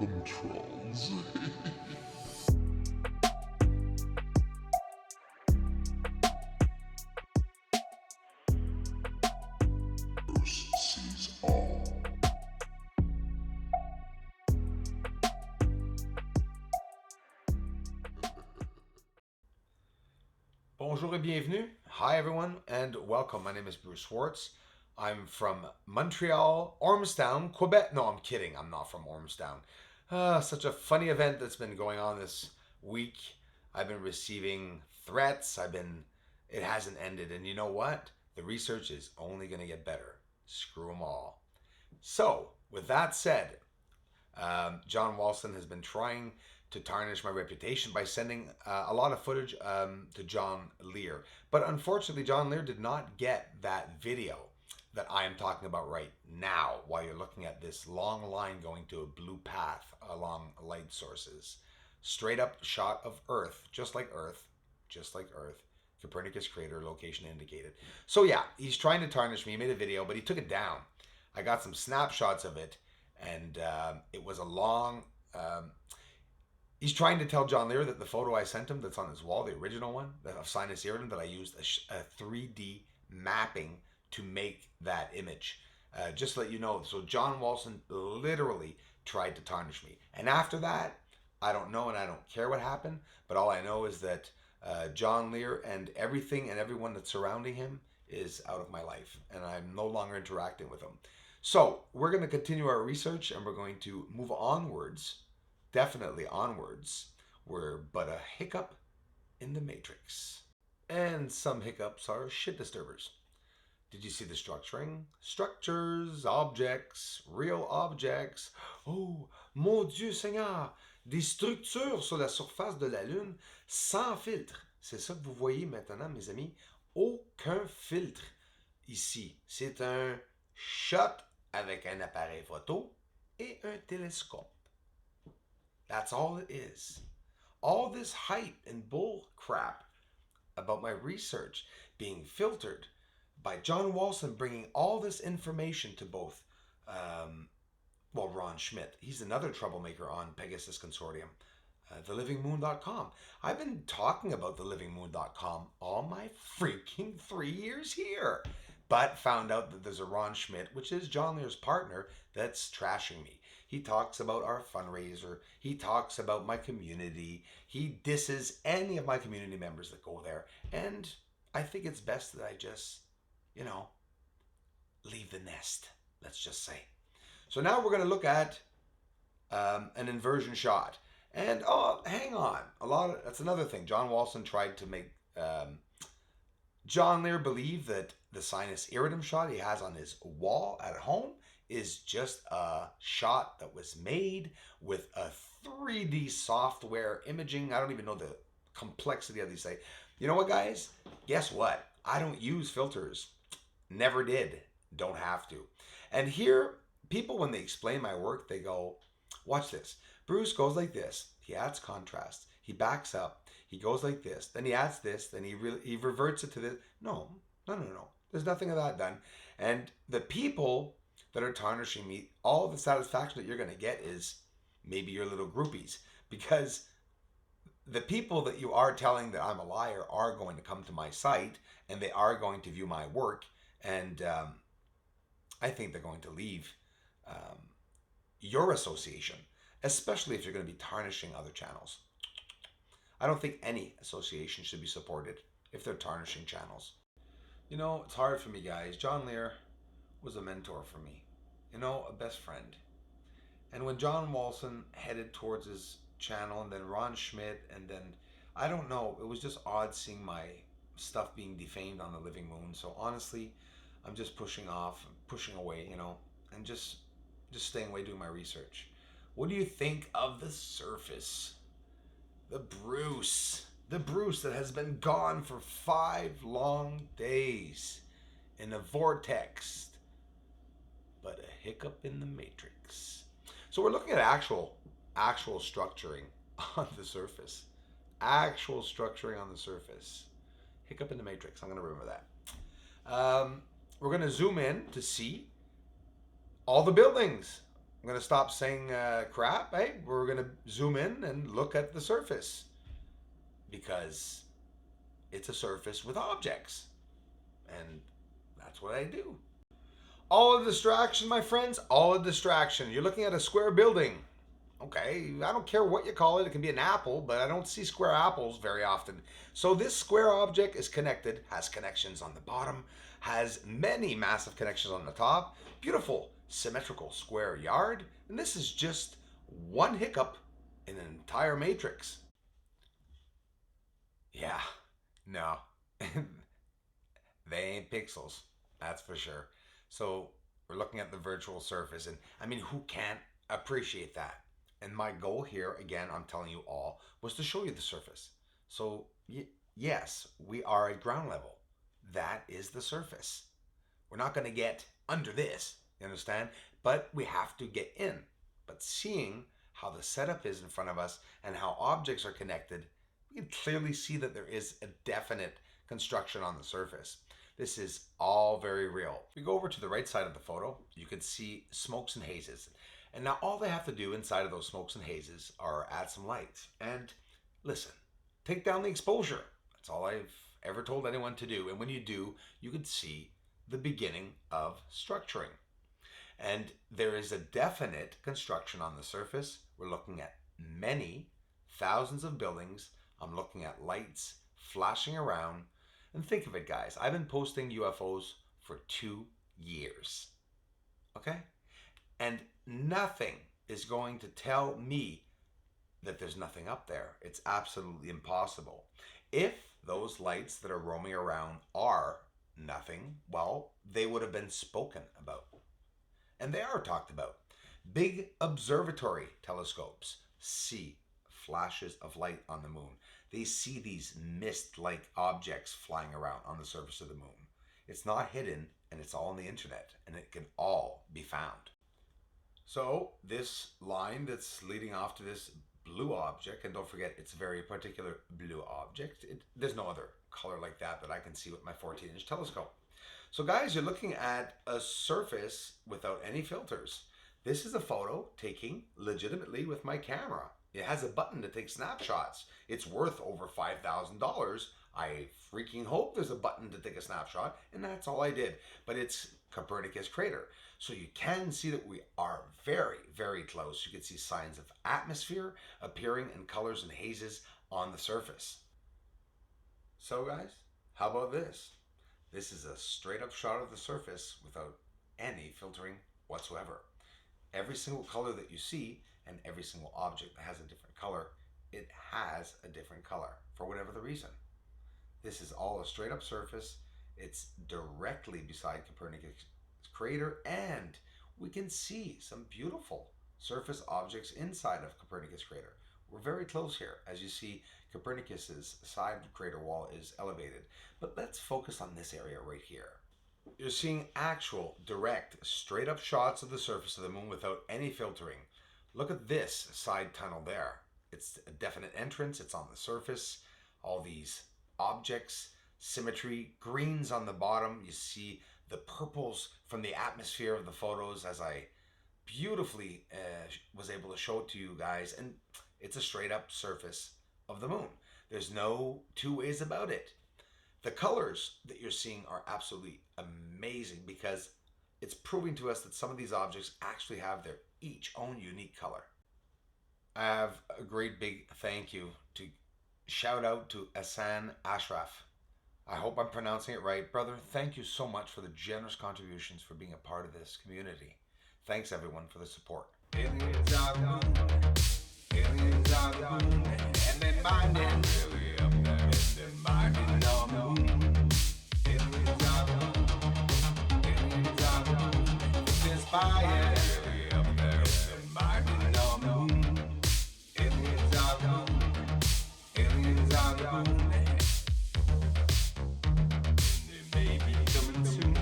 Welcome, trolls. First sees all. Bonjour et bienvenue. Hi everyone and welcome. My name is Bruce Schwartz. I'm from Montreal, Ormstown, Quebec. No, I'm kidding. I'm not from Ormstown. Such a funny event that's been going on this week. I've been receiving threats. It hasn't ended. And you know what? The research is only going to get better. Screw them all. So, with that said, John Walston has been trying to tarnish my reputation by sending a lot of footage to John Lear. But unfortunately, John Lear did not get that video that I am talking about right now while you're looking at this long line going to a blue path along light sources. Straight up shot of Earth, just like Earth, Copernicus crater, location indicated. So yeah, he's trying to tarnish me. He made a video, but he took it down. I got some snapshots of it, and it was a long. He's trying to tell John Lear that the photo I sent him that's on his wall, the original one of Sinus Iridum, that I used a 3D mapping to make that image. Just to let you know, so John Walston literally tried to tarnish me. And after that, I don't know and I don't care what happened, but all I know is that John Lear and everything and everyone that's surrounding him is out of my life, and I'm no longer interacting with him. So we're going to continue our research and we're going to move onwards, definitely onwards. We're but a hiccup in the matrix. And some hiccups are shit disturbers. Did you see the structuring? Structures, objects, real objects. Oh, mon Dieu Seigneur! Des structures sur la surface de la Lune sans filtre. C'est ça que vous voyez maintenant, mes amis. Aucun filtre ici. C'est un shot avec un appareil photo et un télescope. That's all it is. All this hype and bull crap about my research being filtered by John Walston, bringing all this information to both, Ron Schmidt. He's another troublemaker on Pegasus Consortium. TheLivingMoon.com. I've been talking about TheLivingMoon.com all my freaking 3 years here, but found out that there's a Ron Schmidt, which is John Lear's partner, that's trashing me. He talks about our fundraiser. He talks about my community. He disses any of my community members that go there. And I think it's best that I just, leave the nest, let's just say. So now we're going to look at an inversion shot. And hang on, that's another thing. John Walston tried to make John Lear believe that the Sinus Iridum shot he has on his wall at home is just a shot that was made with a 3D software imaging. I don't even know the complexity of these things. You know what, guys? Guess what? I don't use filters. Never did. Don't have to. And here, people, when they explain my work, they go, watch this. Bruce goes like this. He adds contrast. He backs up. He goes like this. Then he adds this. Then he reverts it to this. No. There's nothing of that done. And the people that are tarnishing me, all the satisfaction that you're going to get is maybe your little groupies. Because the people that you are telling that I'm a liar are going to come to my site and they are going to view my work. And I think they're going to leave your association, especially if you're going to be tarnishing other channels. I don't think any association should be supported if they're tarnishing channels. It's hard for me, guys. John Lear was a mentor for me, a best friend. And when John Walston headed towards his channel, and then Ron Schmidt, and then, I don't know, it was just odd seeing my stuff being defamed on the Living Moon. So honestly, I'm just pushing away, and just staying away doing my research. What do you think of the surface? The Bruce that has been gone for 5 long days in a vortex, but a hiccup in the matrix. So we're looking at actual structuring on the surface. Actual structuring on the surface. Hiccup in the matrix. I'm going to remember that. We're going to zoom in to see all the buildings I'm going to stop saying crap. Hey, we're going to zoom in and look at the surface because it's a surface with objects. And that's what I do. All a distraction, my friends, all a distraction. You're looking at a square building. Okay, I don't care what you call it. It can be an apple, but I don't see square apples very often. So this square object is connected, has connections on the bottom, has many massive connections on the top. Beautiful, symmetrical square yard. And this is just one hiccup in an entire matrix. Yeah, no, they ain't pixels. That's for sure. So we're looking at the virtual surface, and I mean, who can't appreciate that? And my goal here, again, I'm telling you all, was to show you the surface. So yes, we are at ground level. That is the surface. We're not going to get under this, you understand? But we have to get in. But seeing how the setup is in front of us and how objects are connected, we can clearly see that there is a definite construction on the surface. This is all very real. If we go over to the right side of the photo, you can see smokes and hazes. And now all they have to do inside of those smokes and hazes are add some lights. And listen, take down the exposure. That's all I've ever told anyone to do. And when you do, you can see the beginning of structuring. And there is a definite construction on the surface. We're looking at many thousands of buildings. I'm looking at lights flashing around. And think of it, guys. I've been posting UFOs for 2 years. Okay? And nothing is going to tell me that there's nothing up there. It's absolutely impossible. If those lights that are roaming around are nothing, well, they would have been spoken about. And they are talked about. Big observatory telescopes see flashes of light on the moon. They see these mist-like objects flying around on the surface of the moon. It's not hidden, and it's all on the internet, and it can all be found. So this line that's leading off to this blue object, and don't forget it's a very particular blue object. There's no other color like that I can see with my 14-inch telescope. So guys, you're looking at a surface without any filters. This is a photo taking legitimately with my camera. It has a button to take snapshots. It's worth over $5,000. I freaking hope there's a button to take a snapshot, and that's all I did. But it's Copernicus crater. So you can see that we are very, very close. You can see signs of atmosphere appearing in colors and hazes on the surface. So guys, how about this? This is a straight up shot of the surface without any filtering whatsoever. Every single color that you see and every single object that has a different color, it has a different color for whatever the reason. This is all a straight up surface. It's directly beside Copernicus crater, and we can see some beautiful surface objects inside of Copernicus crater. We're very close here. As you see, Copernicus's side crater wall is elevated. But let's focus on this area right here. You're seeing actual, direct, straight up shots of the surface of the moon without any filtering. Look at this side tunnel there. It's a definite entrance. It's on the surface. All these objects, symmetry, greens on the bottom. You see the purples from the atmosphere of the photos as I beautifully was able to show it to you guys. And it's a straight up surface of the moon. There's no two ways about it. The colors that you're seeing are absolutely amazing because it's proving to us that some of these objects actually have their each own unique color. I have a great big thank you to shout out to Hassan Ashraf. I hope I'm pronouncing it right. Brother, thank you so much for the generous contributions for being a part of this community. Thanks everyone for the support. Aliens are the moon. Aliens are the moon. And they're mining really up there. And they're mining on the moon. Aliens are the moon. Aliens are the moon. There's fire really up there. And they're mining on the moon. Aliens are the moon. Aliens are the moon. And they may be coming soon.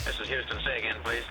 This is Houston. Say again, please.